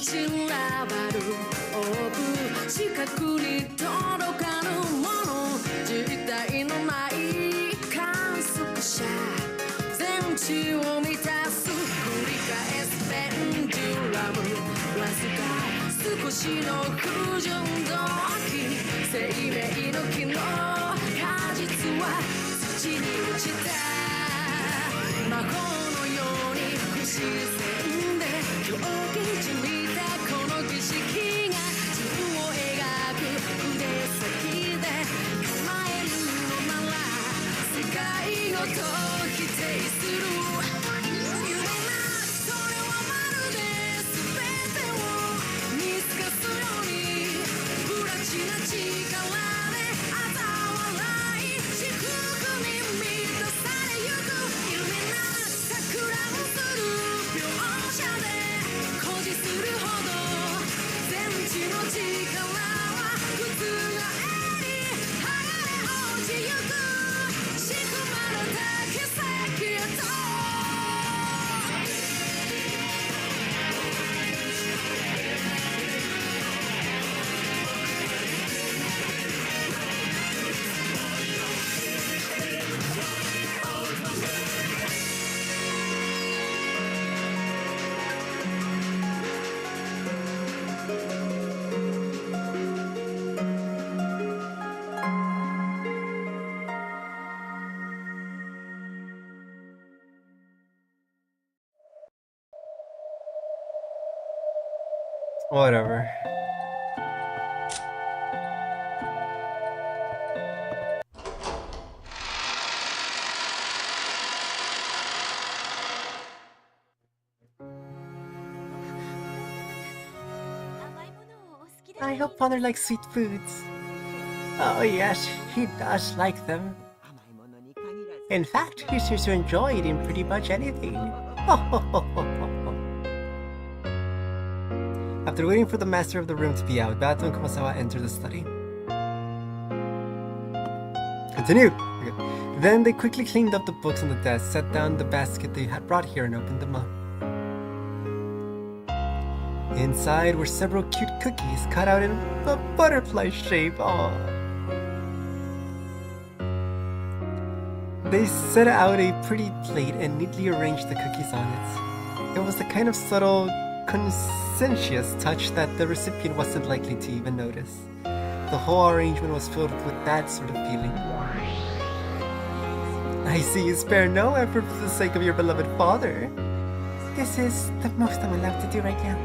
散らばるオーブ視覚に届かぬもの実体のない観測者全地を満たす繰り返すペンデュラムわずか少しの不純動機生命の木の果実は土に落ちた魔法のように不自然で狂気じみたこの儀式が自分を描く筆先で構えるのなら世界ごと否定する夢なそれはまるで全てを見透かすように不埒な力で嘲笑い至福に満たされゆく夢な桜をする描写で誇示するほど全知の力は覆り剥がれ落ちゆく仕組まれた奇跡へとWhatever. I hope Father likes sweet foods. Oh yes, he does like them. In fact, he seems to enjoy eating pretty much anything. After waiting for the master of the room to be out, Bato and Kumasawa entered the study. Continue! Okay. Then they quickly cleaned up the books on the desk, set down the basket they had brought here, and opened them up. Inside were several cute cookies cut out in a butterfly shape. Aww. They set out a pretty plate and neatly arranged the cookies on it. It was the kind of subtle, conscientious touch that the recipient wasn't likely to even notice. The whole arrangement was filled with that sort of feeling. I see you spare no effort for the sake of your beloved father. This is the most I'm allowed to do right now.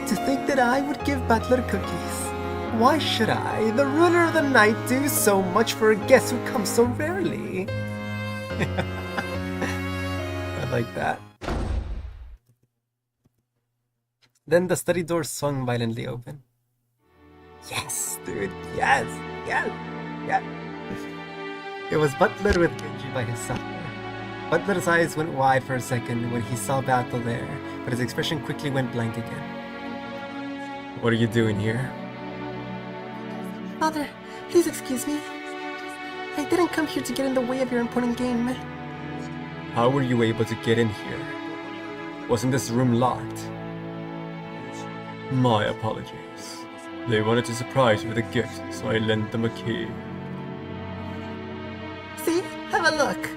To think that I would give Butler cookies. Why should I, the ruler of the night, do so much for a guest who comes so rarely? I like that. Then the study door swung violently open. Yes, dude, yes, yes, yes. It was Butler with Genji by his side. Butler's eyes went wide for a second when he saw Battle there, but his expression quickly went blank again. What are you doing here? Father, please excuse me. I didn't come here to get in the way of your important game. How were you able to get in here? Wasn't this room locked? My apologies. They wanted to surprise you with a gift, so I lent them a key. See? Have a look.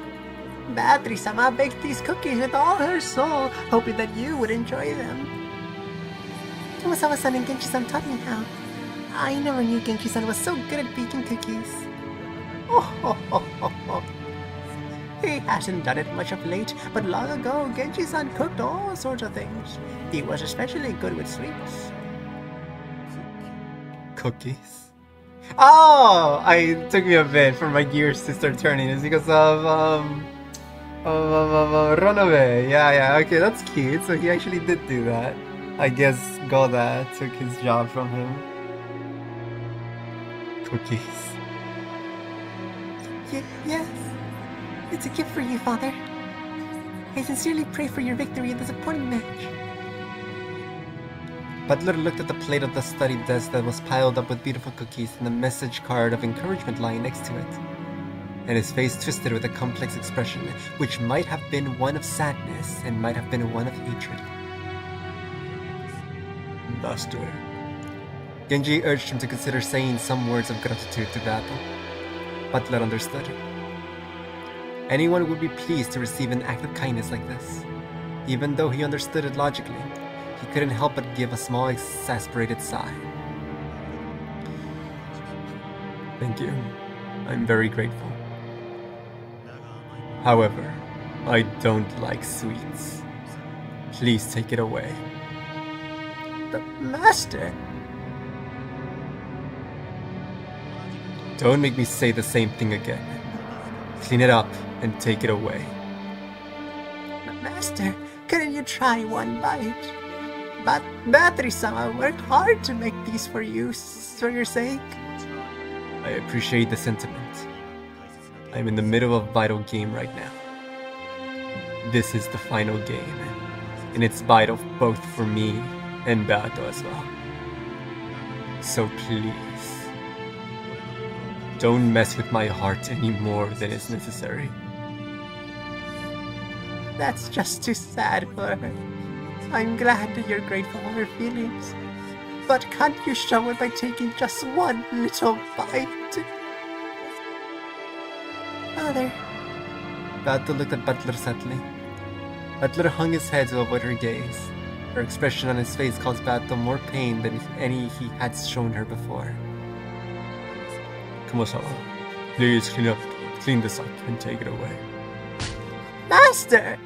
Badri-sama baked these cookies with all her soul, hoping that you would enjoy them. Tomosawa-san and Genji-san taught me how. I never knew Genji-san was so good at baking cookies. He hasn't done it much of late, but long ago Genji-san cooked all sorts of things. He was especially good with sweets. Cookies? Oh! It took me a bit for my gears to start turning. It's because of, Runaaway. Yeah, okay, that's cute. So he actually did do that. I guess Goda took his job from him. Cookies. Yes. It's a gift for you, Father. I sincerely pray for your victory in this important match. Butler looked at the plate of the study desk that was piled up with beautiful cookies and the message card of encouragement lying next to it. And his face twisted with a complex expression, which might have been one of sadness and might have been one of hatred. Master. Genji urged him to consider saying some words of gratitude to Battle. Butler understood. Anyone would be pleased to receive an act of kindness like this. Even though he understood it logically, he couldn't help but give a small exasperated sigh. Thank you. I'm very grateful. However, I don't like sweets. Please take it away. But Master... Don't make me say the same thing again. Clean it up and take it away. Master, couldn't you try one bite? But Battery-sama worked hard to make these for you, for your sake. I appreciate the sentiment. I'm in the middle of a vital game right now. This is the final game, and it's vital both for me and Bato as well. So please, don't mess with my heart any more than is necessary. That's just too sad for her. I'm glad that you're grateful for her feelings. But can't you show it by taking just one little bite? Father. Bato looked at Butler sadly. Butler hung his head to avoid her gaze. Her expression on his face caused Bato more pain than any he had shown her before. Kumasawa, please clean this up and take it away. Master!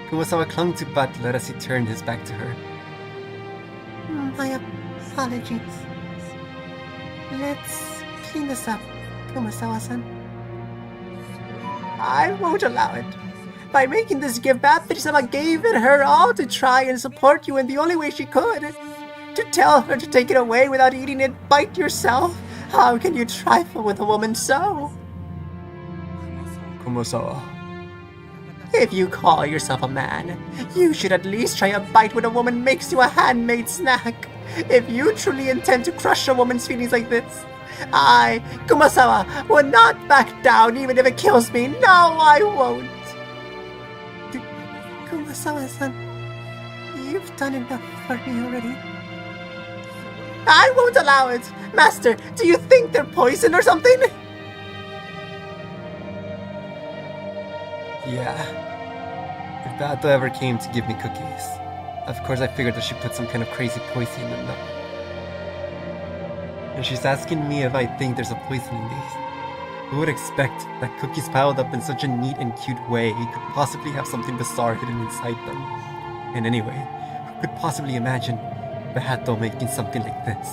Kumasawa clung to Butler as he turned his back to her. My apologies. Let's clean this up, Kumasawa-san. I won't allow it. By making this gift, Battery-sama gave it her all to try and support you in the only way she could. To tell her to take it away without eating it, bite yourself. How can you trifle with a woman so? Kumasawa. If you call yourself a man, you should at least try a bite when a woman makes you a handmade snack. If you truly intend to crush a woman's feelings like this, I, Kumasawa, will not back down even if it kills me. No, I won't. Kumasawa-san, you've done enough for me already. I won't allow it! Master, do you think they're poison or something? Yeah. If Bato ever came to give me cookies, of course I figured that she put some kind of crazy poison in them. And she's asking me if I think there's a poison in these. Who would expect that cookies piled up in such a neat and cute way could possibly have something bizarre hidden inside them? And anyway, who could possibly imagine Bato making something like this?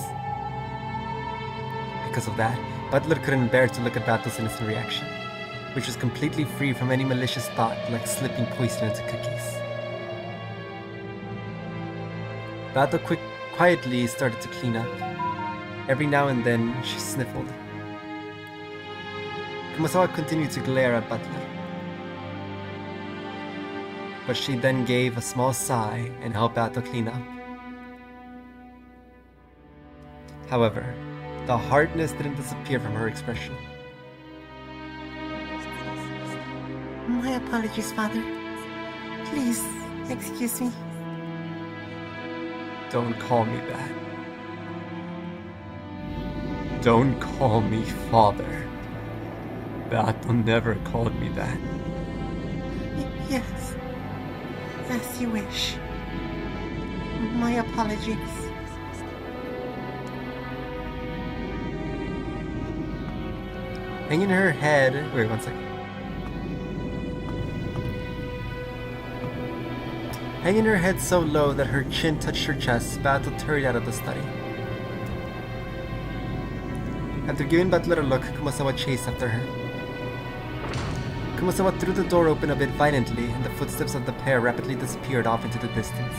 Because of that, Butler couldn't bear to look at Bato's innocent reaction, which was completely free from any malicious thought like slipping poison into cookies. Bato quietly started to clean up. Every now and then, she sniffled. Kumasawa continued to glare at Butler. But she then gave a small sigh and helped Bato clean up. However, the hardness didn't disappear from her expression. My apologies, Father. Please, excuse me. Don't call me that. Don't call me father. Bato never called me that. Yes, as you wish. My apologies. Hanging her head... Wait, one second. Hanging her head so low that her chin touched her chest, Bato hurried out of the study. After giving Butler a look, Kumasawa chased after her. Kumasawa threw the door open a bit violently, and the footsteps of the pair rapidly disappeared off into the distance.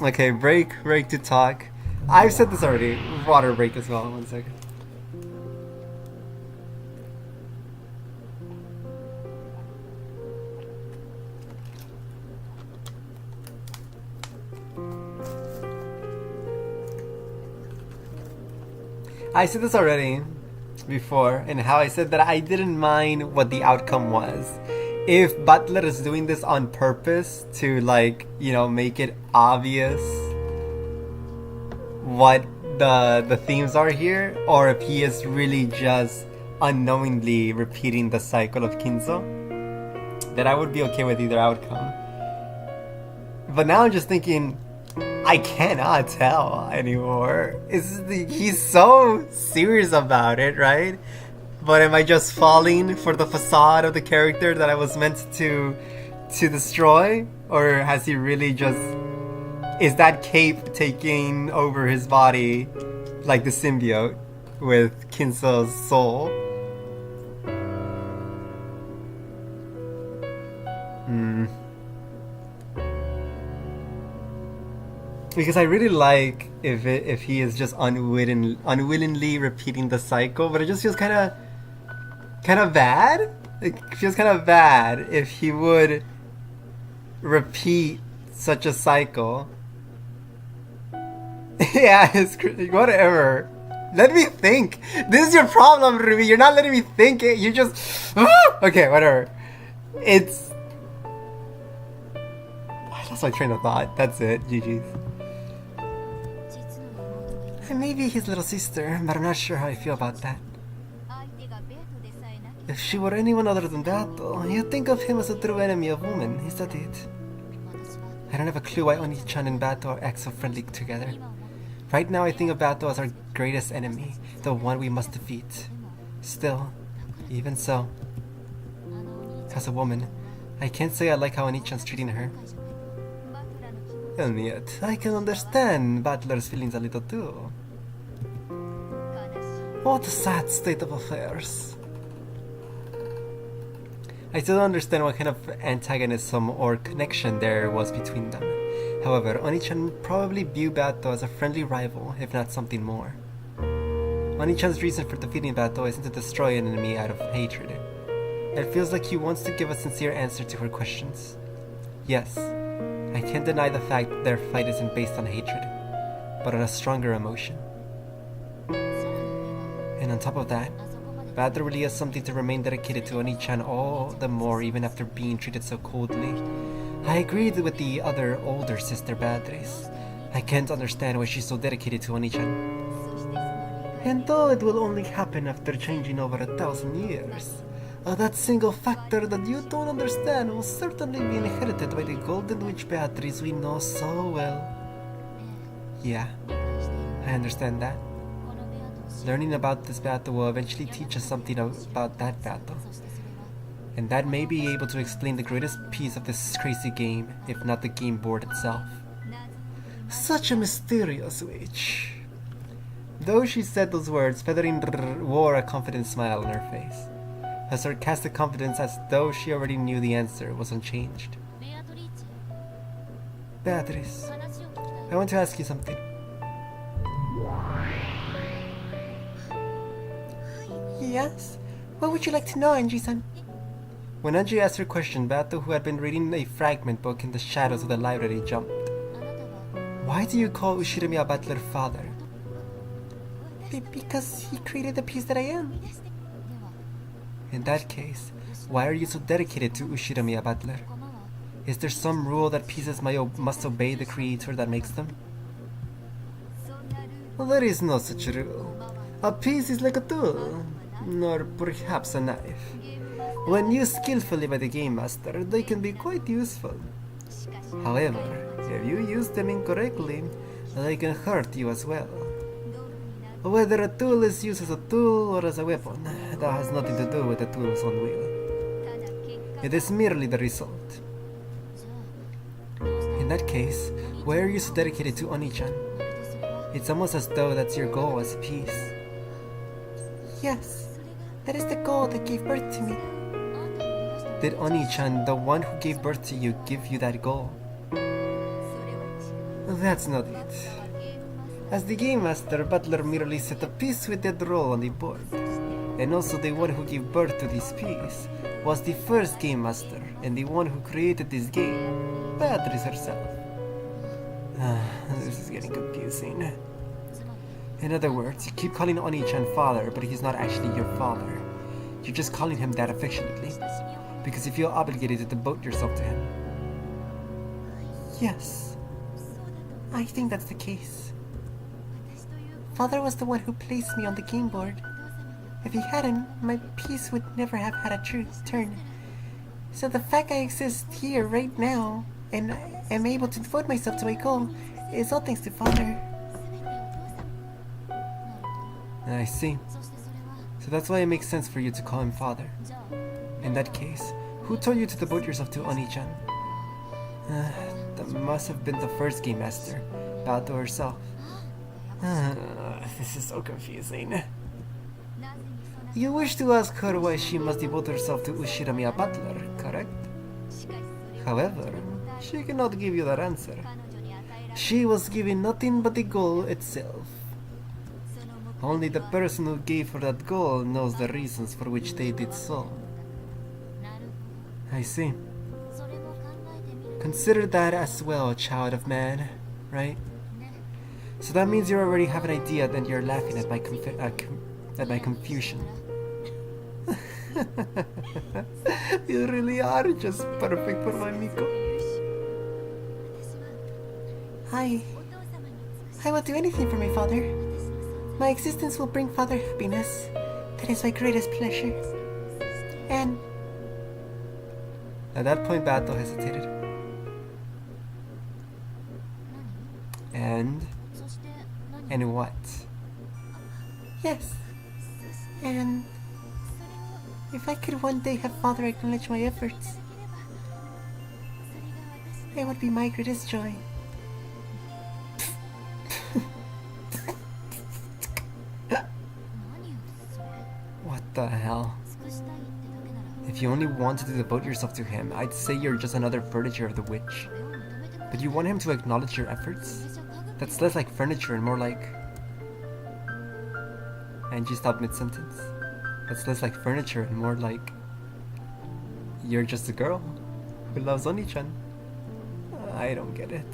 Okay, break to talk. I've said this already. Water break as well. One second. I said this already. before and how I said that I didn't mind what the outcome was. If Butler is doing this on purpose to, like, you know, make it obvious what the themes are here, or if he is really just unknowingly repeating the cycle of Kinzo, then I would be okay with either outcome. But now I'm just thinking, I cannot tell anymore. He's so serious about it, right? But am I just falling for the facade of the character that I was meant to destroy? Or has he really just... Is that cape taking over his body like the symbiote with Kinso's soul? Because I really like if he is just unwillingly repeating the cycle, but it just feels kind of bad. It feels kind of bad if he would repeat such a cycle. Yeah, it's whatever. Let me think. This is your problem, Ruby. You're not letting me think it. You just okay, whatever. It's I lost my train of thought. That's it. GG's. Maybe his little sister, but I'm not sure how I feel about that. If she were anyone other than Beato, you'd think of him as a true enemy of women, is that it? I don't have a clue why Oni-chan and Beato are act so friendly together. Right now I think of Beato as our greatest enemy, the one we must defeat. Still, even so, as a woman, I can't say I like how Oni-chan's treating her. And yet, I can understand Butler's feelings a little too. What a sad state of affairs. I still don't understand what kind of antagonism or connection there was between them. However, Oni-chan probably viewed Beato as a friendly rival, if not something more. Oni-chan's reason for defeating Beato isn't to destroy an enemy out of hatred. It feels like he wants to give a sincere answer to her questions. Yes, I can't deny the fact that their fight isn't based on hatred, but on a stronger emotion. And on top of that, Beato really has something to remain dedicated to Oni-chan all the more even after being treated so coldly. I agreed with the other older sister Beatrice. I can't understand why she's so dedicated to Oni-chan. And though it will only happen after changing over 1,000 years, that single factor that you don't understand will certainly be inherited by the Golden Witch Beatrice we know so well. Yeah, I understand that. Learning about this battle will eventually teach us something about that battle. And that may be able to explain the greatest piece of this crazy game, if not the game board itself. Such a mysterious witch. Though she said those words, Feathering wore a confident smile on her face. Her sarcastic confidence, as though she already knew the answer, was unchanged. Beatrice, I want to ask you something. Yes? What would you like to know, Anji-san? When Anji asked her question, Beato, who had been reading a fragment book in the shadows of the library, jumped. Why do you call Ushiramiya Butler father? Because he created the piece that I am. In that case, why are you so dedicated to Ushiramiya Butler? Is there some rule that pieces must obey the creator that makes them? Well, there is no such rule. A piece is like a tool, or perhaps a knife. When used skillfully by the game master, they can be quite useful. However, if you use them incorrectly, they can hurt you as well. Whether a tool is used as a tool or as a weapon, that has nothing to do with the tool's own will. It is merely the result. In that case, why are you so dedicated to Oni-chan? It's almost as though that's your goal as a piece. Yes, that is the goal that gave birth to me. Did Oni-chan, the one who gave birth to you, give you that goal? That's not it. As the game master, Butler merely set a piece with that roll on the board. And also the one who gave birth to this piece was the first game master and the one who created this game, Beatrice herself. This is getting confusing. In other words, you keep calling Oni-chan father, but he's not actually your father. You're just calling him that affectionately, because you feel obligated to devote yourself to him. Yes, I think that's the case. Father was the one who placed me on the game board. If he hadn't, my piece would never have had a true turn. So the fact I exist here right now and am able to devote myself to my goal is all thanks to Father. I see. So that's why it makes sense for you to call him father. In that case, who told you to devote yourself to Oni-chan? That must have been the first game master, Bato herself. This is so confusing. You wish to ask her why she must devote herself to Ushiramiya Butler, correct? However, she cannot give you that answer. She was given nothing but the goal itself. Only the person who gave her that goal knows the reasons for which they did so. I see. Consider that as well, child of man, right? So that means you already have an idea that you're laughing at my confusion. You really are just perfect for my Miko. I will do anything for my father. My existence will bring Father happiness. That is my greatest pleasure. And at that point, Bato hesitated. And what? yes. And if I could one day have Father acknowledge my efforts, it would be my greatest joy. What the hell? If you only wanted to devote yourself to him, I'd say you're just another furniture of the witch. But you want him to acknowledge your efforts? That's less like furniture and more like... And you stopped mid-sentence. That's less like furniture and more like... You're just a girl who loves Oni-chan. I don't get it.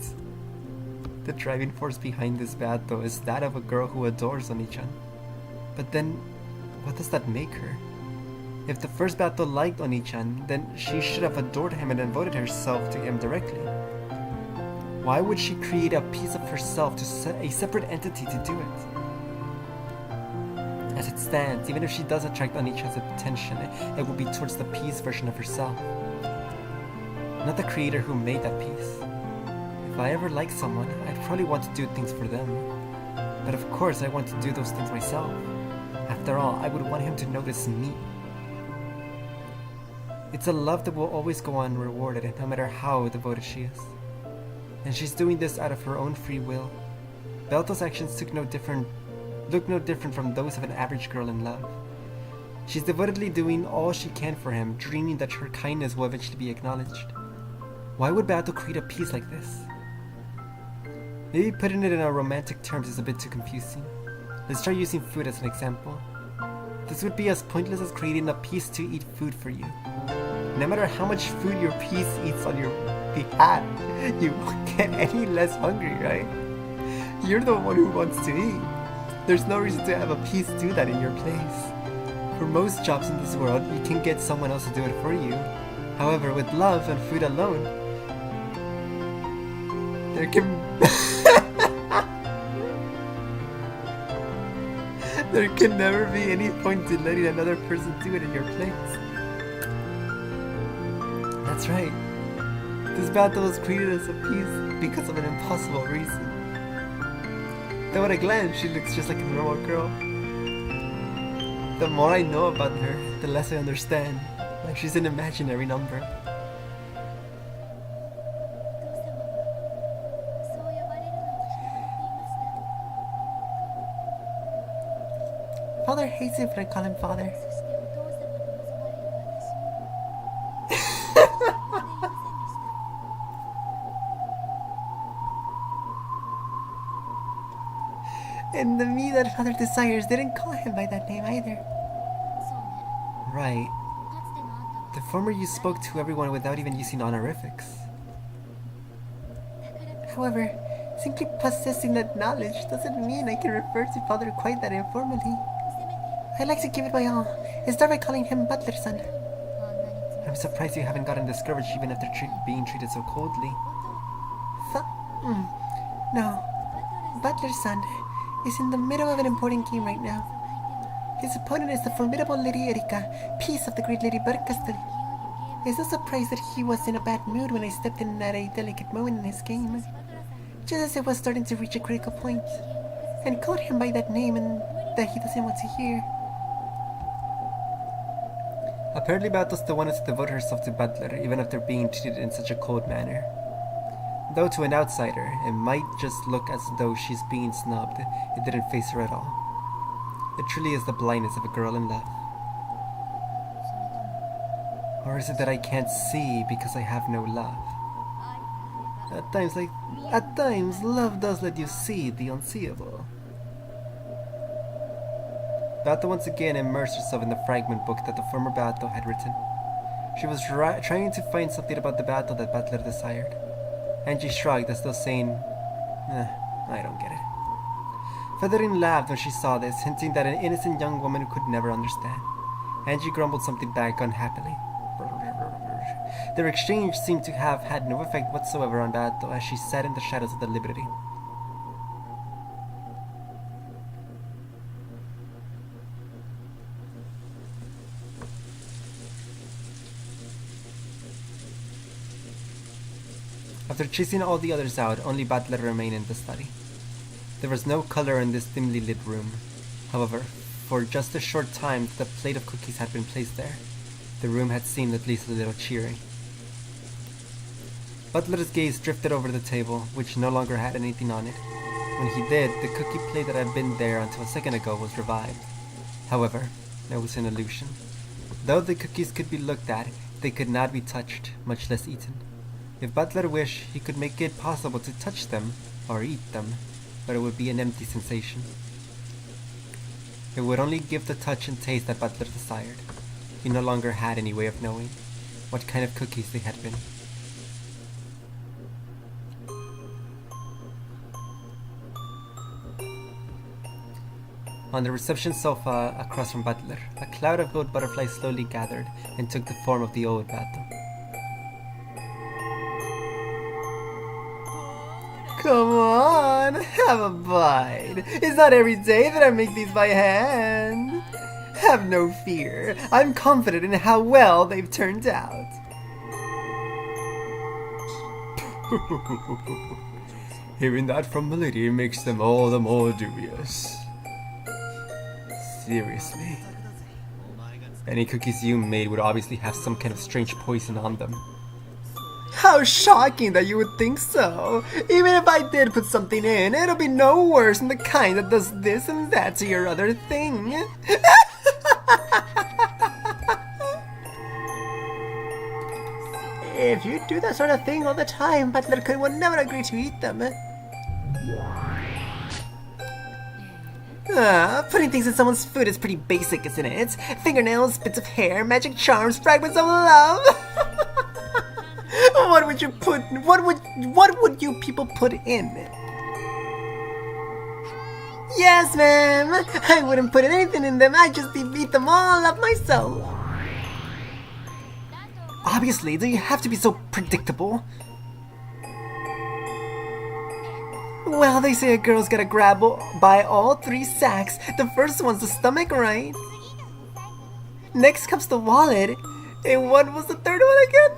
The driving force behind this Bato is that of a girl who adores Oni-chan. But then, what does that make her? If the first Bato liked Oni-chan, then she should have adored him and devoted herself to him directly. Why would she create a piece of herself to a separate entity to do it? As it stands, even if she does attract Oni-chan's attention, it will be towards the piece version of herself. Not the creator who made that piece. If I ever like someone, I'd probably want to do things for them. But of course I want to do those things myself. After all, I would want him to notice me. It's a love that will always go unrewarded, no matter how devoted she is. And she's doing this out of her own free will. Belto's actions look no different from those of an average girl in love. She's devotedly doing all she can for him, dreaming that her kindness will eventually be acknowledged. Why would Bato create a piece like this? Maybe putting it in our romantic terms is a bit too confusing. Let's try using food as an example. This would be as pointless as creating a piece to eat food for you. No matter how much food your piece eats on your behalf, you won't get any less hungry, right? You're the one who wants to eat. There's no reason to have a piece do that in your place. For most jobs in this world, you can get someone else to do it for you. However, with love and food alone, there can there can never be any point to letting another person do it in your place. That's right. This battle was created as a piece because of an impossible reason. Though at a glance, she looks just like a normal girl. The more I know about her, the less I understand. Like she's an imaginary number. Father hates it when I call him Father. And the me that Father desires didn't call him by that name either. Right. The former you spoke to everyone without even using honorifics. However, Simply possessing that knowledge doesn't mean I can refer to Father quite that informally. I'd like to give it my all and start by calling him Butler-san. I'm surprised you haven't gotten discouraged even after being treated so coldly. No. Butler-san is in the middle of an important game right now. His opponent is the formidable Lady Erika, piece of the great Lady Berkastel. It's no surprise that he was in a bad mood when I stepped in at a delicate moment in his game, just as it was starting to reach a critical point, and called him by that name and that he doesn't want to hear. Apparently Bato still wanted to devote herself to Butler even after being treated in such a cold manner. Though to an outsider, it might just look as though she's being snubbed, it didn't faze her at all. It truly is the blindness of a girl in love. Or is it that I can't see because I have no love? At times, love does let you see the unseeable. Bato once again immersed herself in the fragment book that the former Bato had written. She was trying to find something about the Bato that Butler desired. Angie shrugged as though saying, I don't get it. Featherin laughed when she saw this, hinting that an innocent young woman could never understand. Angie grumbled something back unhappily. Their exchange seemed to have had no effect whatsoever on Bato as she sat in the shadows of the library. After chasing all the others out, only Butler remained in the study. There was no color in this dimly lit room. However, for just a short time that the plate of cookies had been placed there, the room had seemed at least a little cheery. Butler's gaze drifted over the table, which no longer had anything on it. When he did, the cookie plate that had been there until a second ago was revived. However, it was an illusion. Though the cookies could be looked at, they could not be touched, much less eaten. If Butler wished, he could make it possible to touch them, or eat them, but it would be an empty sensation. It would only give the touch and taste that Butler desired. He no longer had any way of knowing what kind of cookies they had been. On the reception sofa across from Butler, a cloud of gold butterflies slowly gathered and took the form of the old Bato. Come on, have a bite. It's not every day that I make these by hand. Have no fear. I'm confident in how well they've turned out. Hearing that from Milady makes them all the more dubious. Seriously. Any cookies you made would obviously have some kind of strange poison on them. How shocking that you would think so! Even if I did put something in, it'll be no worse than the kind that does this and that to your other thing. If you do that sort of thing all the time, Butler would never agree to eat them. Putting things in someone's food is pretty basic, isn't it? Fingernails, bits of hair, magic charms, fragments of love. What would you people put in? Yes, ma'am. I wouldn't put anything in them. I'd just eat them all up myself. Obviously, do you have to be so predictable? Well, they say a girl's gotta grab by all three sacks. The first one's the stomach, right? Next comes the wallet. And what was the third one again?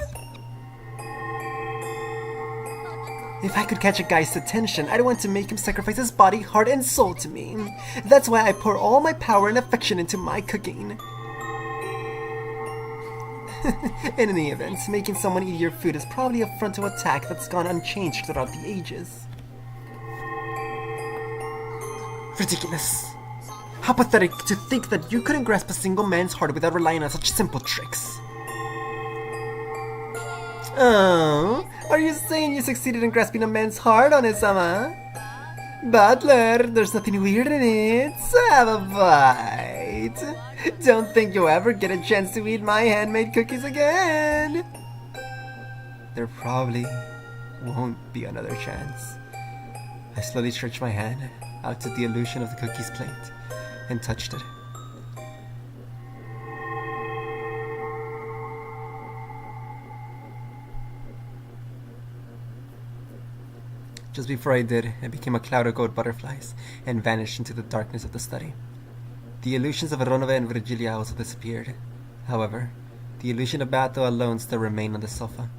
If I could catch a guy's attention, I'd want to make him sacrifice his body, heart, and soul to me. That's why I pour all my power and affection into my cooking. In any event, making someone eat your food is probably a frontal attack that's gone unchanged throughout the ages. Ridiculous. How pathetic to think that you couldn't grasp a single man's heart without relying on such simple tricks. Oh, are you saying you succeeded in grasping a man's heart, Onesama? Butler, there's nothing weird in it. Have a bite. Don't think you'll ever get a chance to eat my handmade cookies again. There probably won't be another chance. I slowly stretched my hand out to the illusion of the cookie's plate and touched it. Just before I did, it became a cloud of gold butterflies and vanished into the darkness of the study. The illusions of Ronove and Virgilia also disappeared. However, the illusion of Bato alone still remained on the sofa.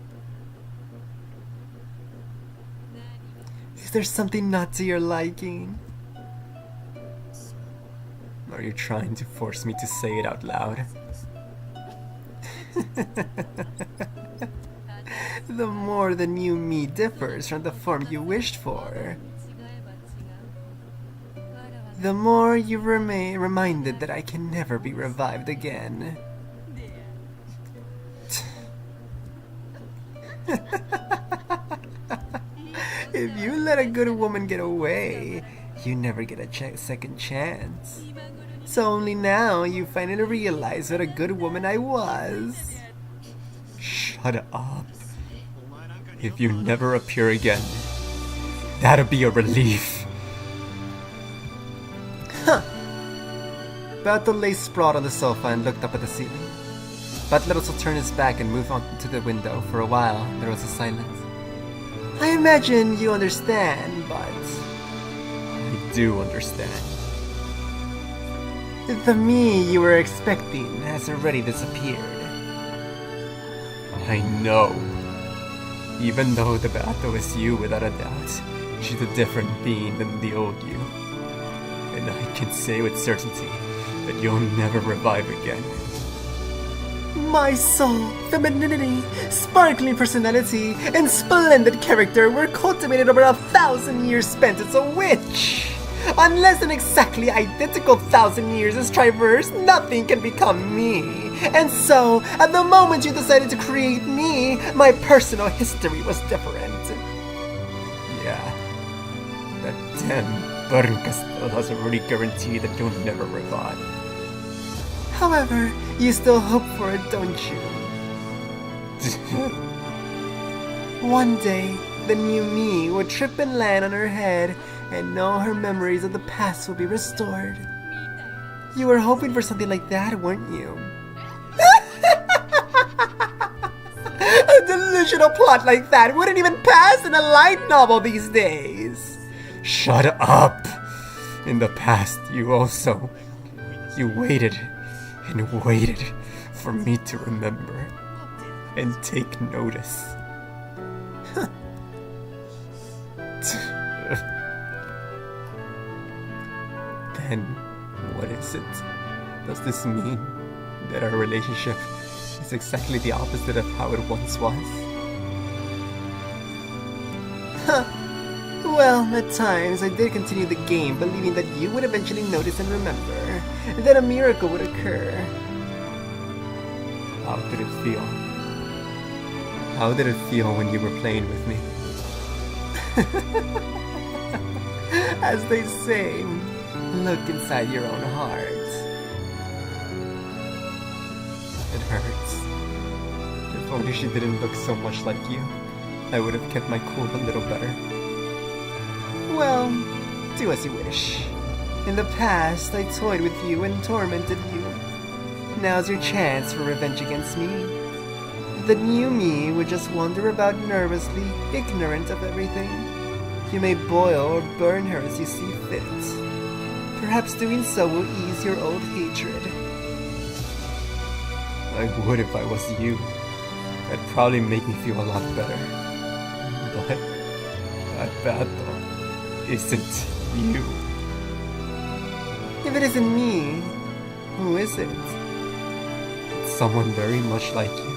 Is there something not to your liking? Are you trying to force me to say it out loud? The more the new me differs from the form you wished for, the more you remain reminded that I can never be revived again. If you let a good woman get away, you never get a second chance. So only now you finally realize what a good woman I was. Shut up. If you never appear again, that'll be a relief. Huh. Bato lay sprawled on the sofa and looked up at the ceiling. Butler also turned his back and moved on to the window. For a while, there was a silence. I imagine you understand, but I do understand. The me you were expecting has already disappeared. I know. Even though the Bato is you without a doubt, she's a different being than the old you. And I can say with certainty that you'll never revive again. My soul, femininity, sparkling personality, and splendid character were cultivated over 1,000 years spent as a witch. Unless an exactly identical 1,000 years is traversed, nothing can become me. And so, at the moment you decided to create me, my personal history was different. Yeah, that damn Burncastel has already guaranteed that you'll never revive. However, you still hope for it, don't you? One day, the new me will trip and land on her head, and all her memories of the past will be restored. You were hoping for something like that, weren't you? A delusional plot like that wouldn't even pass in a light novel these days. Shut up! In the past, you waited and waited for me to remember and take notice. Then, what is it? Does this mean that our relationship is exactly the opposite of how it once was? Huh. Well, at times I did continue the game, believing that you would eventually notice and remember, and that a miracle would occur. How did it feel? How did it feel when you were playing with me? As they say, look inside your own heart. It hurts. If only she didn't look so much like you, I would have kept my cool a little better. Well, do as you wish. In the past, I toyed with you and tormented you. Now's your chance for revenge against me. The new me would just wander about nervously, ignorant of everything. You may boil or burn her as you see fit. Perhaps doing so will ease your old hatred. I would if I was you. That'd probably make me feel a lot better. But that Bato isn't you. If it isn't me, who is it? It's someone very much like you,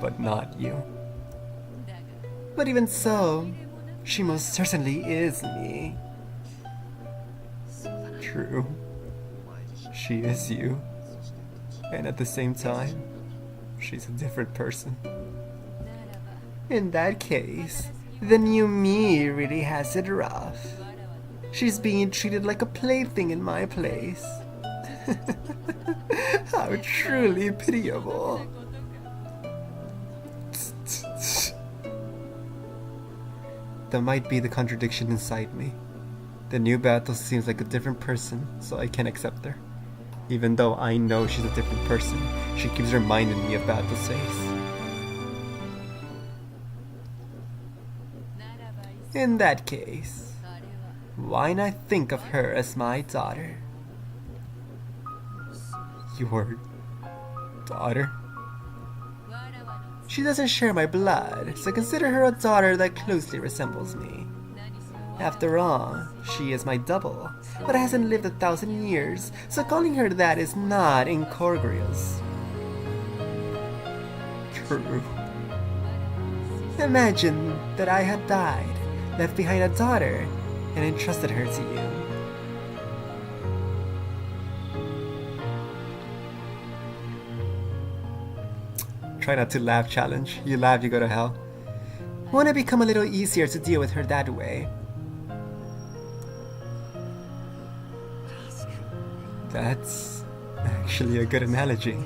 but not you. But even so, she most certainly is me. True. She is you. And at the same time, she's a different person. In that case, the new me really has it rough. She's being treated like a plaything in my place. How truly pitiable. that might be the contradiction inside me. The new battle seems like a different person, so I can't accept her. Even though I know she's a different person, she keeps reminding me of Battle's face. In that case, why not think of her as my daughter? Your daughter? She doesn't share my blood, so consider her a daughter that closely resembles me. After all, she is my double, but hasn't lived 1,000 years, so calling her that is not incongruous. True. Imagine that I had died, left behind a daughter, and entrusted her to you. Try not to laugh challenge. You laugh, you go to hell. Won't it become a little easier to deal with her that way? That's actually a good analogy.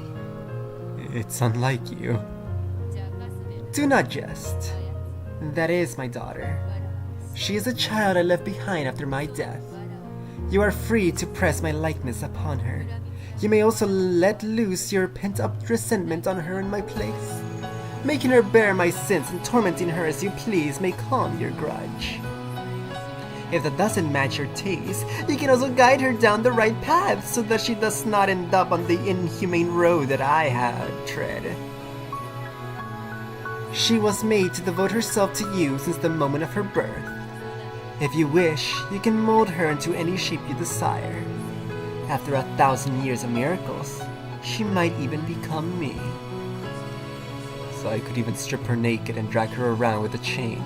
It's unlike you. Do not jest. That is my daughter. She is a child I left behind after my death. You are free to press my likeness upon her. You may also let loose your pent-up resentment on her in my place. Making her bear my sins and tormenting her as you please may calm your grudge. If that doesn't match your taste, you can also guide her down the right path so that she does not end up on the inhumane road that I have tread. She was made to devote herself to you since the moment of her birth. If you wish, you can mold her into any shape you desire. After 1,000 years of miracles, she might even become me. So I could even strip her naked and drag her around with a chain,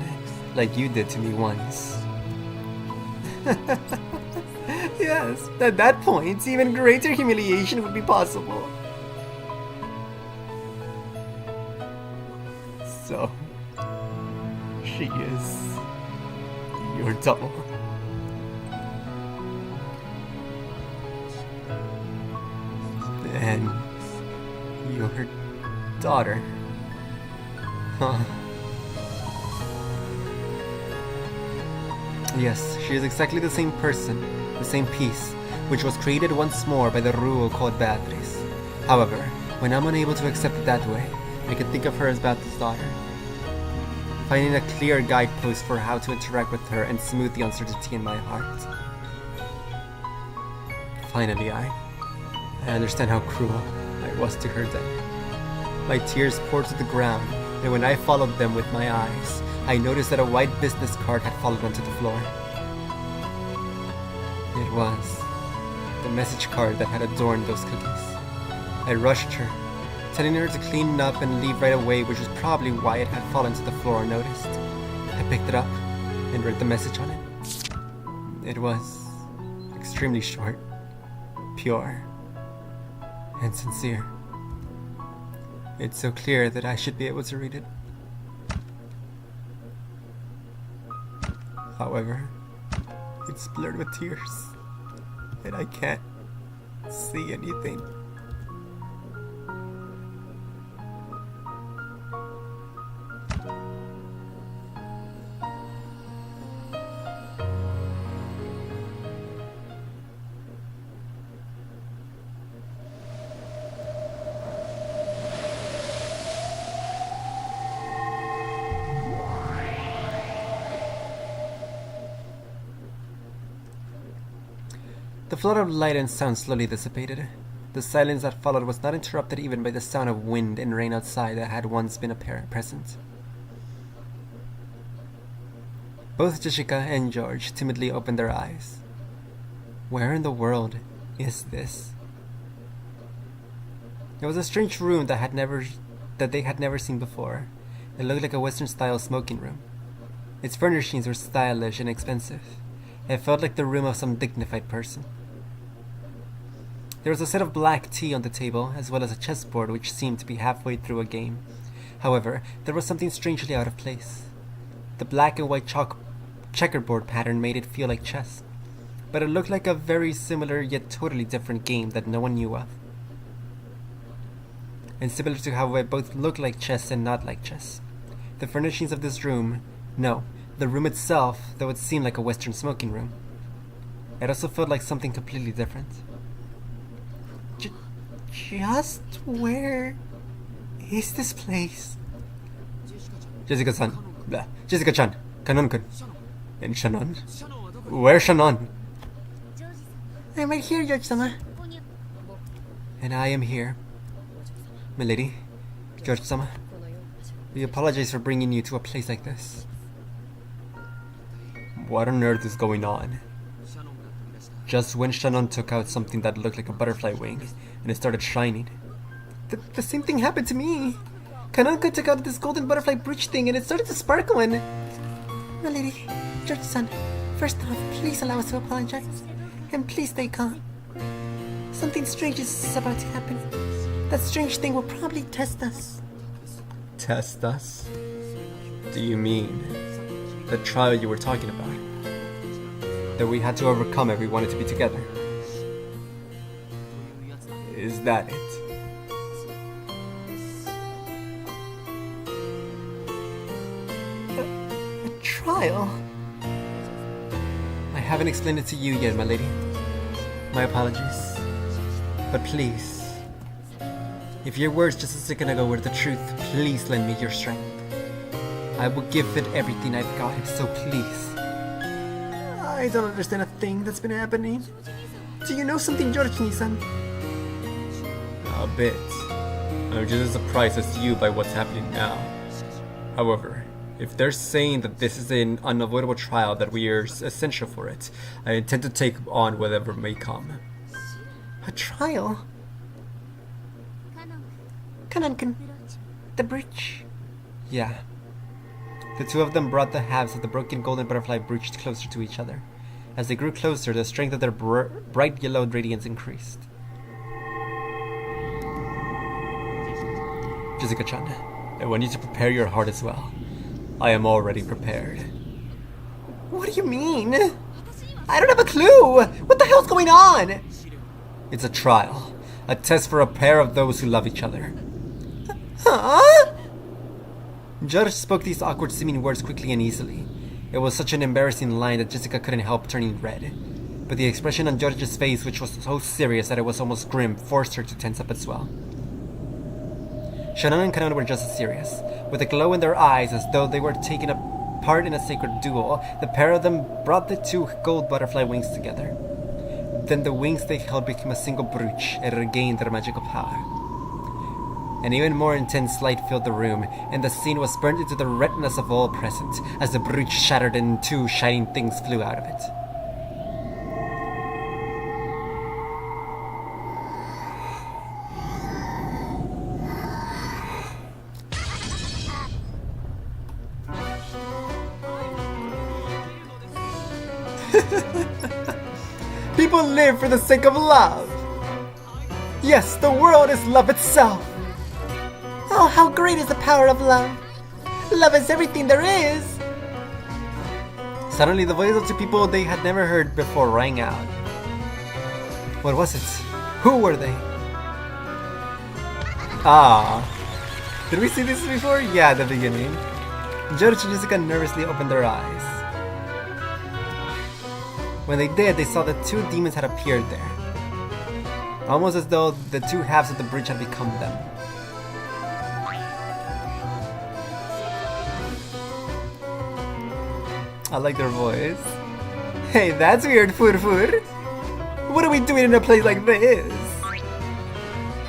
like you did to me once. Yes, at that point, even greater humiliation would be possible. So, she is your double. And your daughter. Huh. Yes, she is exactly the same person, the same piece, which was created once more by the rule called Beatrice. However, when I'm unable to accept it that way, I can think of her as Beatrice's daughter. Finding a clear guidepost for how to interact with her and smooth the uncertainty in my heart. Finally, I understand how cruel I was to her then. My tears poured to the ground, and when I followed them with my eyes, I noticed that a white business card had fallen onto the floor. It was the message card that had adorned those cookies. I rushed her, telling her to clean up and leave right away, which was probably why it had fallen to the floor unnoticed. I picked it up and read the message on it. It was extremely short, pure, and sincere. It's so clear that I should be able to read it. However, it's blurred with tears, and I can't see anything. The flood of light and sound slowly dissipated. The silence that followed was not interrupted even by the sound of wind and rain outside that had once been present. Both Jessica and George timidly opened their eyes. Where in the world is this? It was a strange room that they had never seen before. It looked like a Western-style smoking room. Its furnishings were stylish and expensive. It felt like the room of some dignified person. There was a set of black tea on the table, as well as a chessboard which seemed to be halfway through a game. However, there was something strangely out of place. The black and white checkerboard pattern made it feel like chess, but it looked like a very similar yet totally different game that no one knew of. And similar to how it both looked like chess and not like chess. The furnishings of this room, no, The room itself, though it seemed like a Western smoking room, it also felt like something completely different. Just where is this place? Jessica-san. Jessica-chan. Kanon-kun. And Shannon? Where's Shannon? I'm right here, George-sama. And I am here. Milady, George-sama, we apologize for bringing you to a place like this. What on earth is going on? Just when Shannon took out something that looked like a butterfly wing, and it started shining. The same thing happened to me. Kanonka took out this golden butterfly brooch thing and it started to sparkle and... My lady, George-san, first off, please allow us to apologize. And please stay calm. Something strange is about to happen. That strange thing will probably test us. Test us? Do you mean the trial you were talking about? That we had to overcome if we wanted to be together? Is that it? A trial? I haven't explained it to you yet, my lady. My apologies. But please, if your words just a second ago were the truth, please lend me your strength. I will give it everything I've got, so please. I don't understand a thing that's been happening. Do you know something, George-san? A bit. I'm just as surprised as you by what's happening now. However, if they're saying that this is an unavoidable trial that we are essential for it, I intend to take on whatever may come. A trial? Kanon-kun, the bridge. Yeah. The two of them brought the halves of the broken golden butterfly brooch closer to each other. As they grew closer, the strength of their bright yellow radiance increased. Jessica-chan, I want you to prepare your heart as well. I am already prepared. What do you mean? I don't have a clue! What the hell's going on? It's a trial. A test for a pair of those who love each other. Huh? George spoke these awkward-seeming words quickly and easily. It was such an embarrassing line that Jessica couldn't help turning red. But the expression on George's face, which was so serious that it was almost grim, forced her to tense up as well. Shannon and Kanon were just as serious. With a glow in their eyes as though they were taking a part in a sacred duel, the pair of them brought the two gold butterfly wings together. Then the wings they held became a single brooch and regained their magical power. An even more intense light filled the room, and the scene was burned into the retinas of all present, as the brooch shattered and two shining things flew out of it. People live for the sake of love. Yes, the world is love itself. Oh, how great is the power of love! Love is everything there is! Suddenly, the voices of two people they had never heard before rang out. What was it? Who were they? Ah. Did we see this before? Yeah, at the beginning. George and Jessica nervously opened their eyes. When they did, they saw that two demons had appeared there. Almost as though the two halves of the bridge had become them. I like their voice. Hey, that's weird, Fur. What are we doing in a place like this?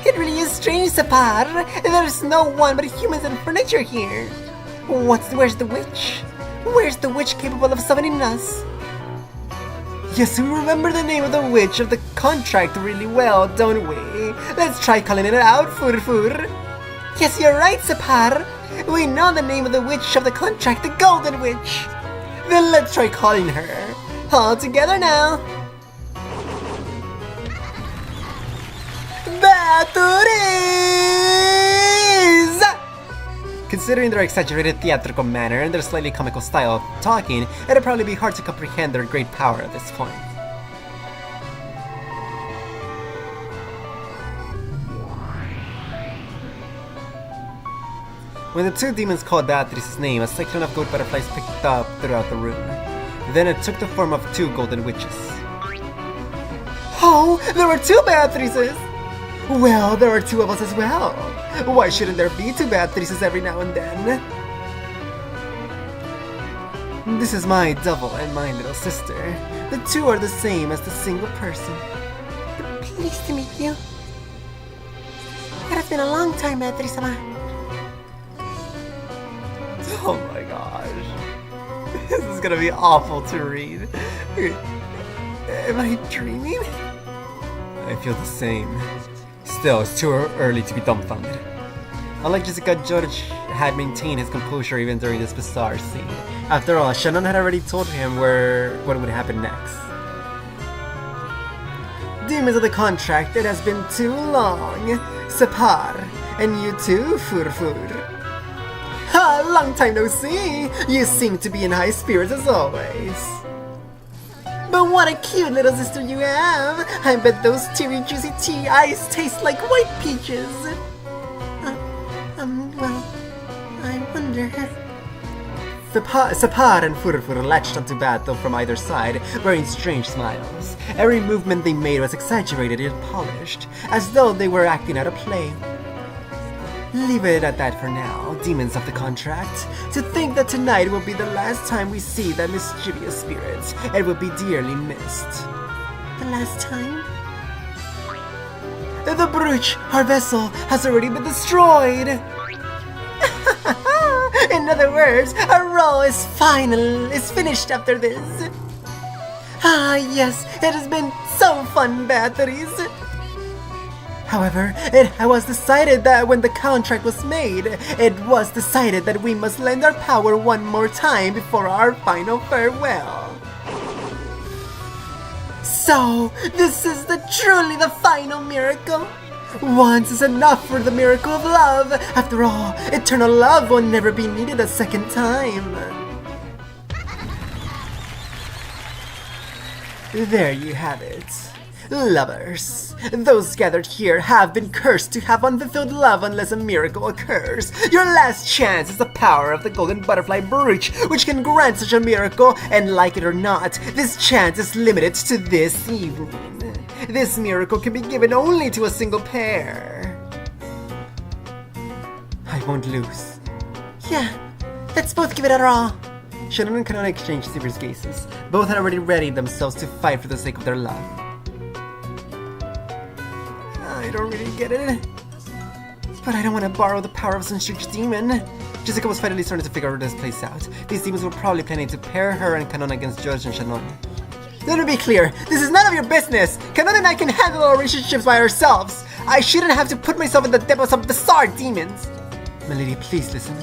It really is strange, Sapar. There's no one but humans and furniture here. Where's the witch? Where's the witch capable of summoning us? Yes, we remember the name of the witch of the contract really well, don't we? Let's try calling it out, Fur. Yes, you're right, Sapar. We know the name of the witch of the contract, the Golden Witch. Then let's try calling her. All together now. Batteries! Considering their exaggerated theatrical manner and their slightly comical style of talking, it'd probably be hard to comprehend their great power at this point. When the two demons called Beatrice's name, a cyclone of goat butterflies picked up throughout the room. Then it took the form of two golden witches. Oh, there were two Beatrices! Well, there are two of us as well. Why shouldn't there be two Beatrices every now and then? This is my double and my little sister. The two are the same as the single person. Pleased to meet you. It has been a long time, Beatrice-sama. Oh my gosh. This is gonna be awful to read. Am I dreaming? I feel the same. Still, it's too early to be dumbfounded. Unlike Jessica, George had maintained his composure even during this bizarre scene. After all, Shannon had already told him what would happen next. Demons of the contract, it has been too long. Sapar, and you too, Furfur. Ha! Long time no see! You seem to be in high spirits as always. But what a cute little sister you have! I bet those teary juicy tea eyes taste like white peaches! Well, I wonder... Sapar and Furfur latched onto battle from either side, wearing strange smiles. Every movement they made was exaggerated and polished, as though they were acting out a play. Leave it at that for now, demons of the contract. To think that tonight will be the last time we see that mischievous spirit, it will be dearly missed. The last time? The brooch, our vessel, has already been destroyed! In other words, our role is finished after this. Ah, yes, it has been so fun, Beatrice. However, it was decided that when the contract was made, it was decided that we must lend our power one more time before our final farewell. So, this is truly the final miracle? Once is enough for the miracle of love. After all, eternal love will never be needed a second time. There you have it. Lovers. Those gathered here have been cursed to have unfulfilled love unless a miracle occurs. Your last chance is the power of the golden butterfly brooch, which can grant such a miracle, and like it or not, this chance is limited to this evening. This miracle can be given only to a single pair. I won't lose. Yeah, let's both give it our all. Shannon and Kanona exchanged serious gazes. Both had already readied themselves to fight for the sake of their love. I don't really get it. But I don't want to borrow the power of some huge demon. Jessica was finally starting to figure this place out. These demons were probably planning to pair her and Kanona against George and Shannon. Let me be clear, this is none of your business! Kanona and I can handle our relationships by ourselves! I shouldn't have to put myself in the depths of bizarre demons! My lady, please listen.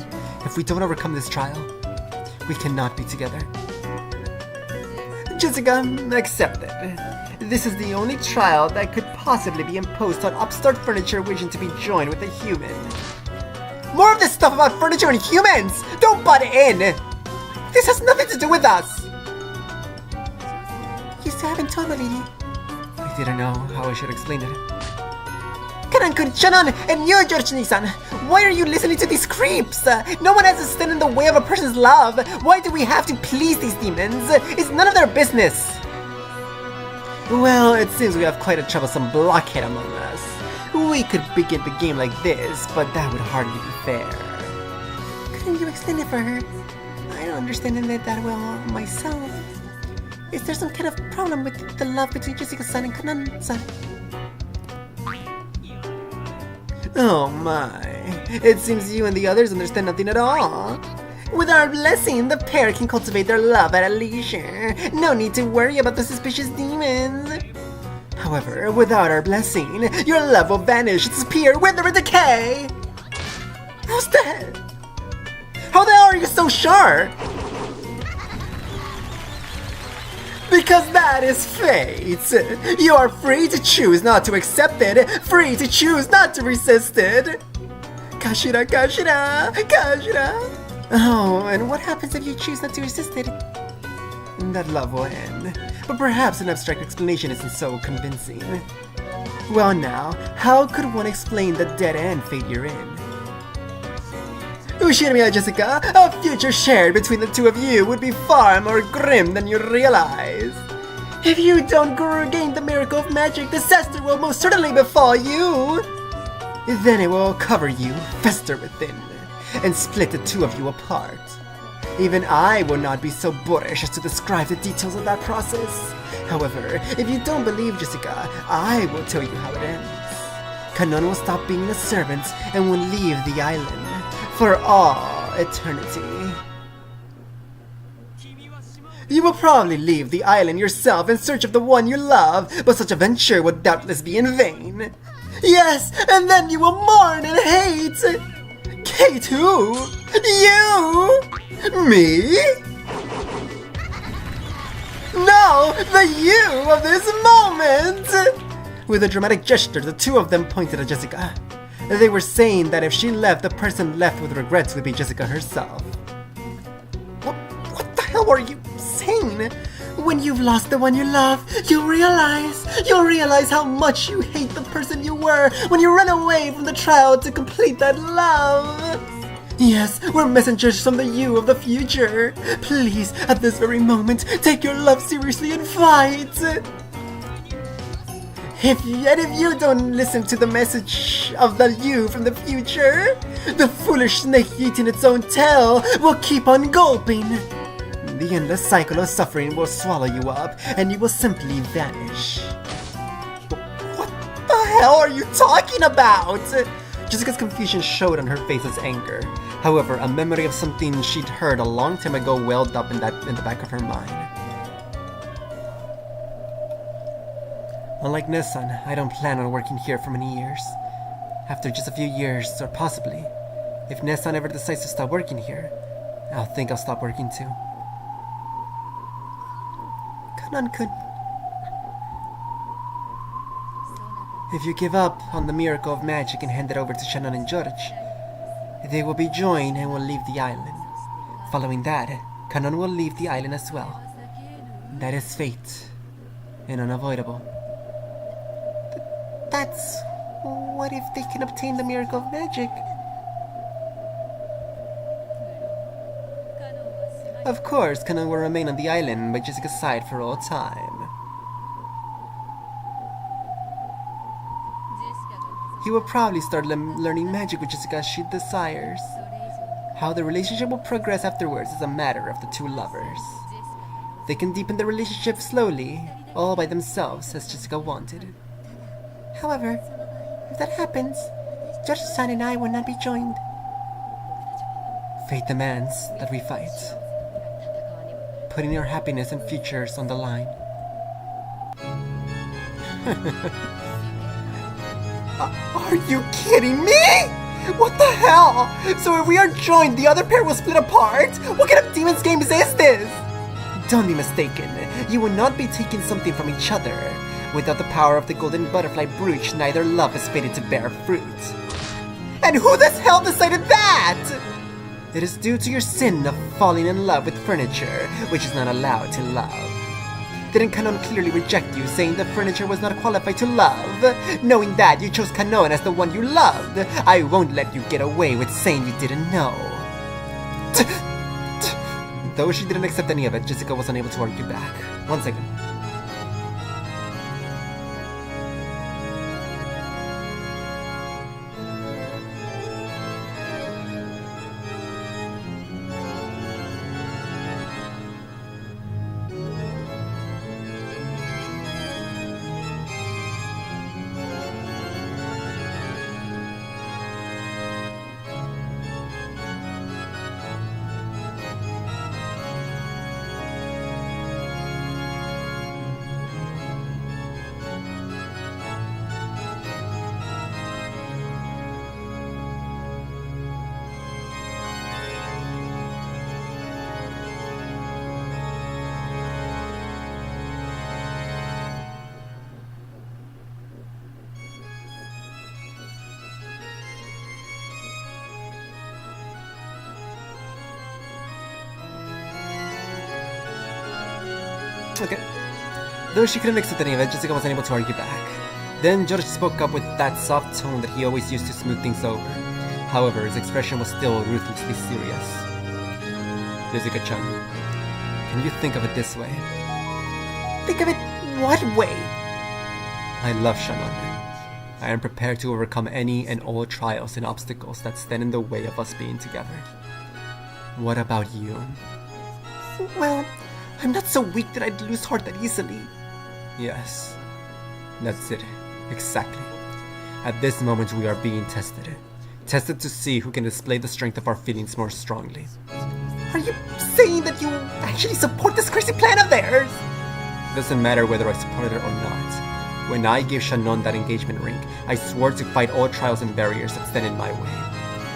If we don't overcome this trial, we cannot be together. Jessica, accept it. This is the only trial that could possibly be imposed on upstart furniture wishing to be joined with a human. More of this stuff about furniture and humans! Don't butt in! This has nothing to do with us! You still haven't told me, lady. I didn't know how I should explain it. Karan-kun, Shannon, and you, George-Nisan, why are you listening to these creeps? No one has to stand in the way of a person's love. Why do we have to please these demons? It's none of their business. Well, it seems we have quite a troublesome blockhead among us. We could begin the game like this, but that would hardly be fair. Couldn't you explain it for her? I don't understand it that well myself. Is there some kind of problem with the love between Jessica-san and Kanan-san? Oh my, it seems you and the others understand nothing at all. With our blessing, the pair can cultivate their love at leisure. No need to worry about the suspicious demons. However, without our blessing, your love will vanish, disappear, wither and decay! How's that? How the hell are you so sure? Because that is fate! You are free to choose not to accept it, free to choose not to resist it! Kashira, Kashira, Kashira! Oh, and what happens if you choose not to resist it? That love will end. But perhaps an abstract explanation isn't so convincing. Well now, how could one explain the dead-end fate you're in? Ushirmia Jessica, a future shared between the two of you would be far more grim than you realize. If you don't gain the miracle of magic, disaster will most certainly befall you. Then it will cover you, fester within, and split the two of you apart. Even I will not be so boorish as to describe the details of that process. However, if you don't believe Jessica, I will tell you how it ends. Kanon will stop being a servant and will leave the island for all eternity. You will probably leave the island yourself in search of the one you love, but such a venture would doubtless be in vain. Yes, and then you will mourn and hate! Kate who? You? Me? No, the you of this moment! With a dramatic gesture, the two of them pointed at Jessica. They were saying that if she left, the person left with regrets would be Jessica herself. What the hell are you saying? When you've lost the one you love, you'll realize how much you hate the person you were when you ran away from the trial to complete that love. Yes, we're messengers from the you of the future. Please, at this very moment, take your love seriously and fight. If you don't listen to the message of the you from the future, the foolish snake eating its own tail will keep on gulping. The endless cycle of suffering will swallow you up, and you will simply vanish. What the hell are you talking about? Jessica's confusion showed on her face as anger. However, a memory of something she'd heard a long time ago welled up in the back of her mind. Unlike Nessun, I don't plan on working here for many years. After just a few years, or possibly, if Nessun ever decides to stop working here, I'll think I'll stop working too. Kanan-kun. If you give up on the miracle of magic and hand it over to Shannon and George, they will be joined and will leave the island. Following that, Kanon will leave the island as well. That is fate, and unavoidable. That's... what if they can obtain the miracle of magic? Of course, Kanon will remain on the island by Jessica's side for all time. He will probably start learning magic with Jessica as she desires. How the relationship will progress afterwards is a matter of the two lovers. They can deepen the relationship slowly, all by themselves, as Jessica wanted. However, if that happens, George-san and I will not be joined. Fate demands that we fight, putting our happiness and futures on the line. Are you kidding me? What the hell? So if we are joined, the other pair will split apart? What kind of demon's game is this? Don't be mistaken. You will not be taking something from each other. Without the power of the golden butterfly brooch, neither love is fated to bear fruit. And who the hell decided that? It is due to your sin of falling in love with furniture, which is not allowed to love. Didn't Kanon clearly reject you, saying the furniture was not qualified to love? Knowing that, you chose Kanon as the one you loved. I won't let you get away with saying you didn't know. Though she didn't accept any of it, Jessica was unable to argue back. 1 second. Okay. Though she couldn't accept any of it, Jessica was unable to argue back. Then George spoke up with that soft tone that he always used to smooth things over. However, his expression was still ruthlessly serious. Jessica-chan, can you think of it this way? Think of it what way? I love Shannon. I am prepared to overcome any and all trials and obstacles that stand in the way of us being together. What about you? Well, I'm not so weak that I'd lose heart that easily. Yes, that's it. Exactly. At this moment we are being tested. Tested to see who can display the strength of our feelings more strongly. Are you saying that you actually support this crazy plan of theirs? It doesn't matter whether I support it or not. When I gave Shannon that engagement ring, I swore to fight all trials and barriers that stand in my way,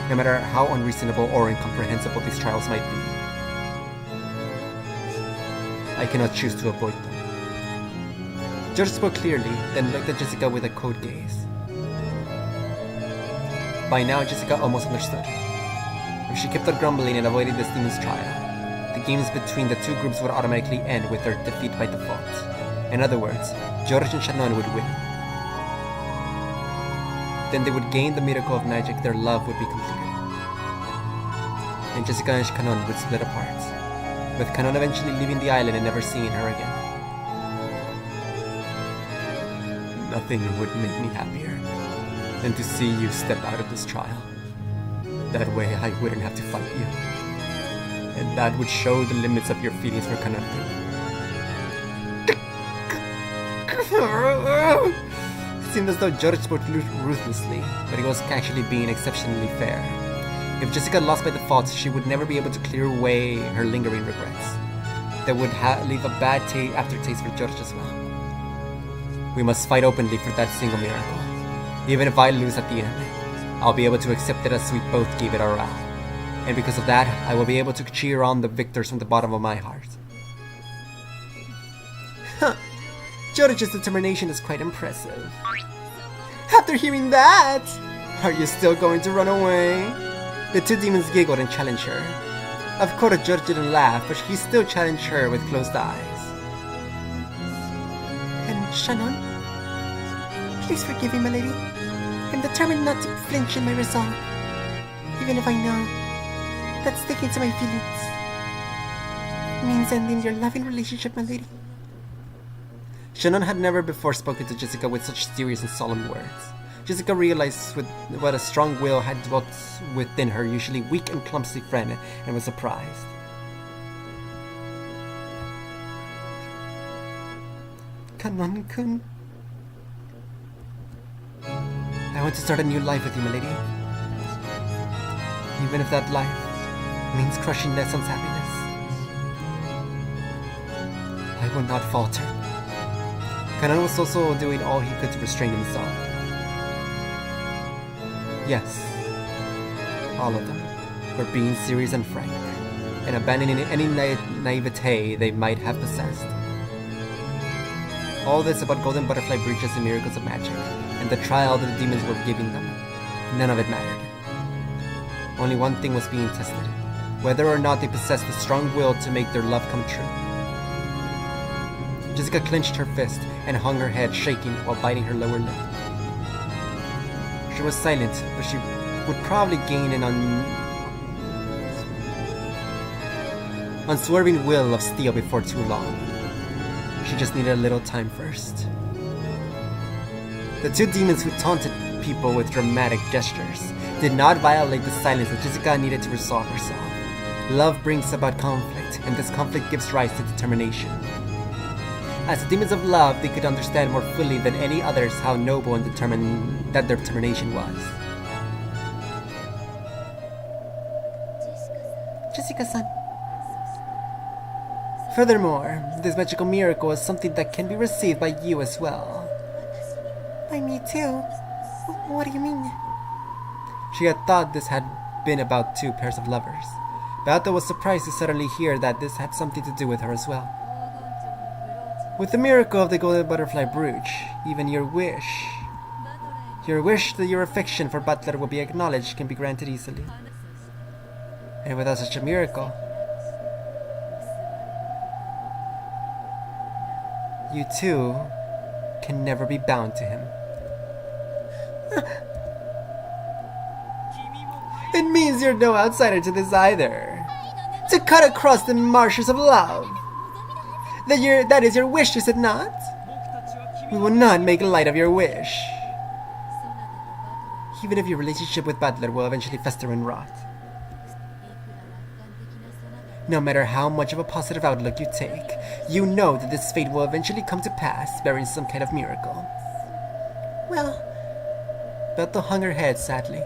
no matter how unreasonable or incomprehensible these trials might be. I cannot choose to avoid them. George spoke clearly, then looked at Jessica with a cold gaze. By now, Jessica almost understood. If she kept on grumbling and avoided this demon's trial, the games between the two groups would automatically end with their defeat by default. In other words, George and Shannon would win. Then they would gain the miracle of magic, their love would be completed. And Jessica and Shannon would split apart, with Kanon eventually leaving the island and never seeing her again. Nothing would make me happier than to see you step out of this trial. That way I wouldn't have to fight you. And that would show the limits of your feelings for Kanon. It seemed as though George spoke ruthlessly, but he was actually being exceptionally fair. If Jessica lost by default, she would never be able to clear away her lingering regrets. That would leave a bad aftertaste for George as well. We must fight openly for that single miracle. Even if I lose at the end, I'll be able to accept it as we both gave it our all. And because of that, I will be able to cheer on the victors from the bottom of my heart. Huh. George's determination is quite impressive. After hearing that, are you still going to run away? The two demons giggled and challenged her. Of course, George didn't laugh, but he still challenged her with closed eyes. And Shannon? Please forgive me, my lady. I'm determined not to flinch in my resolve, even if I know that sticking to my feelings means ending your loving relationship, my lady. Shannon had never before spoken to Jessica with such serious and solemn words. Jessica realized what a strong will had dwelt within her usually weak and clumsy friend, and was surprised. Kanon-kun. I want to start a new life with you, my lady. Even if that life means crushing Neson's happiness. I will not falter. Kanon was also doing all he could to restrain himself. Yes, all of them were being serious and frank, and abandoning any naivete they might have possessed. All this about golden butterfly breaches and miracles of magic, and the trial that the demons were giving them, none of it mattered. Only one thing was being tested, whether or not they possessed the strong will to make their love come true. Jessica clenched her fist and hung her head, shaking while biting her lower lip. She was silent, but she would probably gain an unswerving will of steel before too long. She just needed a little time first. The two demons who taunted people with dramatic gestures did not violate the silence that Jessica needed to resolve herself. Love brings about conflict, and this conflict gives rise to determination. As the demons of love, they could understand more fully than any others how noble and determined that their determination was. Jessica-san. Furthermore, this magical miracle is something that can be received by you as well. By me too? What do you mean? She had thought this had been about two pairs of lovers. Beato was surprised to suddenly hear that this had something to do with her as well. With the miracle of the golden butterfly brooch, even your wish that your affection for Butler will be acknowledged can be granted easily. And without such a miracle, you too can never be bound to him. It means you're no outsider to this either. To cut across the marshes of love. That is your wish, is it not? We will not make light of your wish. Even if your relationship with Butler will eventually fester and rot. No matter how much of a positive outlook you take, you know that this fate will eventually come to pass, bearing some kind of miracle. Well, Bethel hung her head sadly.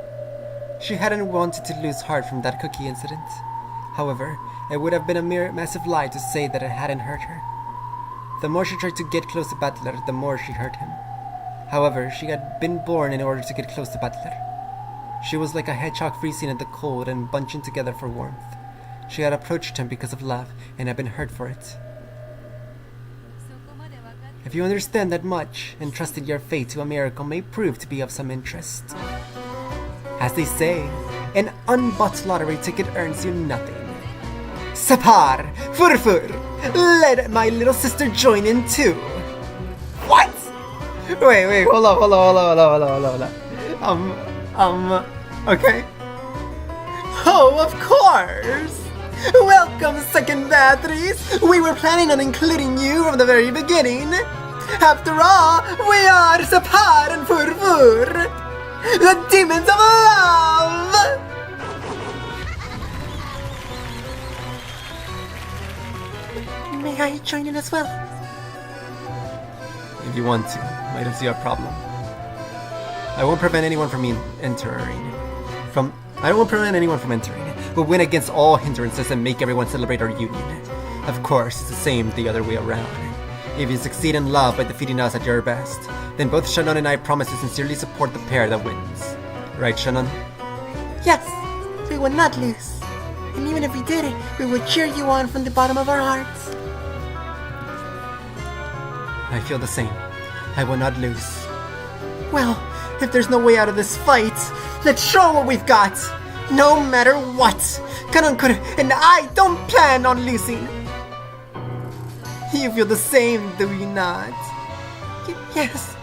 She hadn't wanted to lose heart from that cookie incident. However, it would have been a mere massive lie to say that it hadn't hurt her. The more she tried to get close to Butler, the more she hurt him. However, she had been born in order to get close to Butler. She was like a hedgehog freezing in the cold and bunching together for warmth. She had approached him because of love and had been hurt for it. If you understand that much, entrusting your fate to a miracle may prove to be of some interest. As they say, an unbought lottery ticket earns you nothing. Sapar! Furfur! Let my little sister join in too! What? Wait, hold on. Okay. Oh, of course! Welcome, second batteries! We were planning on including you from the very beginning! After all, we are Sapar and Furfur! The demons of love! may I join in as well? If you want to, I don't see a problem. I won't prevent anyone from entering. We'll win against all hindrances and make everyone celebrate our union. Of course, it's the same the other way around. If you succeed in love by defeating us at your best, then both Shannon and I promise to sincerely support the pair that wins. Right, Shannon? Yes, we will not lose. And even if we did it, we will cheer you on from the bottom of our hearts. I feel the same. I will not lose. Well, if there's no way out of this fight, let's show what we've got. No matter what, Kanankuru and I don't plan on losing. You feel the same, do you not? Yes.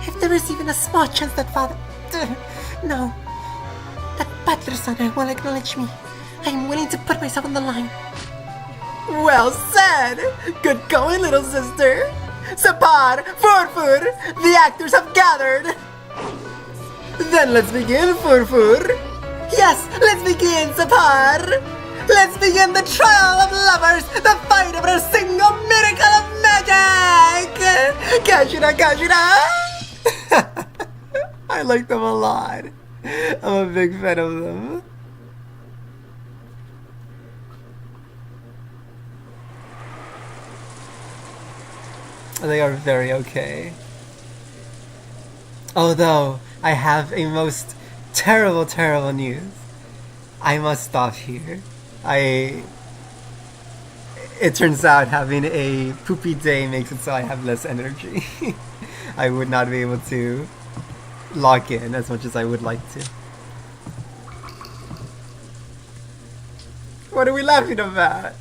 If there is even a small chance that father... No. That butler-son will acknowledge me. I am willing to put myself on the line. Well said! Good going, little sister! Sapar, Furfur, the actors have gathered! Then let's begin, Furfur! Yes, let's begin, Sapar! Let's begin the trial of lovers, the fight over a single miracle of magic! Kashira, Kashira! I like them a lot. I'm a big fan of them. They are very okay. Although, I have a most terrible news. I must stop here. It turns out having a poopy day makes it so I have less energy. I would not be able to log in as much as I would like to. What are we laughing about?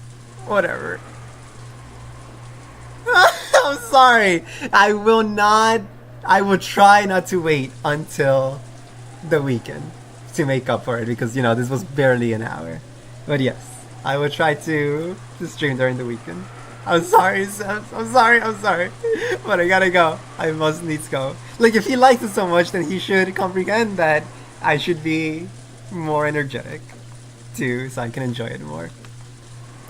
Whatever. I'm sorry. I will try not to wait until the weekend to make up for it because, you know, this was barely an hour. But yes, I will try to stream during the weekend. I'm sorry, Sam. I'm sorry. But I gotta go. I must needs go. Like, if he likes it so much, then he should comprehend that I should be more energetic too, so I can enjoy it more.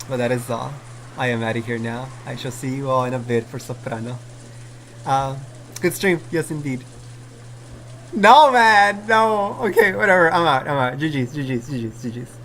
But that is all. I am out of here now. I shall see you all in a bit for Soprano. Good stream. Yes, indeed. No, man. No. Okay, whatever. I'm out. GG's.